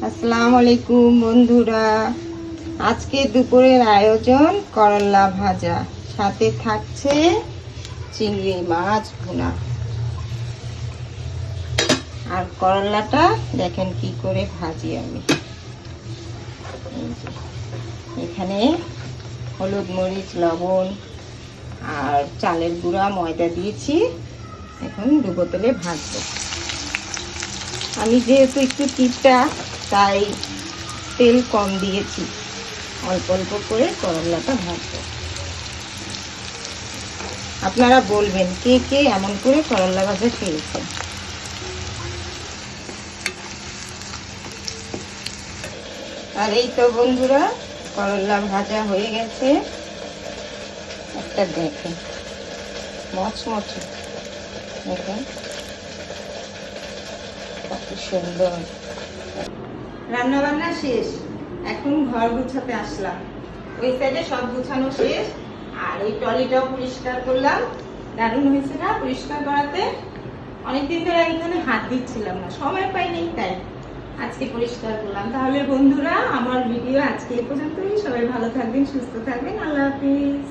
আসসালামু আলাইকুম বন্ধুরা, আজকে দুপুরের আয়োজন করলা ভাজা, সাথে থাকছে চিংড়ি মাছ ভুনা। আর করলাটা দেখেন কি করে ভাজি আমি। এখানে হলুদ মরিচ লবণ আর চালের গুঁড়া ময়দা দিয়েছি, এখন ডুবো তেলে ভাজবো। আমি যেহেতু একটু টিপটা, তাই তেল কম দিয়েছি, অল্প অল্প করে করলাটা ভাজবো। আপনারা বলবেন কে কে এমন করে করলা ভাজা খেয়েছেন। আর এই তো বন্ধুরা, করলা ভাজা হয়ে গেছে। একটা দেখেন মচমচে, দেখেন কত সুন্দর। রান্না বান্না শেষ, এখন ঘর গুছাতে আসলাম। ওই সাইডে সব গুছানো শেষ, আর এই ট্রলিটাও পরিষ্কার করলাম। দারুণ হয়েছে না পরিষ্কার করাতে? অনেকদিন ধরে এখানে হাত দিচ্ছিলাম না, সময় পাইনি, তাই আজকে পরিষ্কার করলাম। তাহলে বন্ধুরা, আমার ভিডিও আজকে এই পর্যন্তই। সবাই ভালো থাকবেন, সুস্থ থাকবেন। আল্লাহ হাফিজ।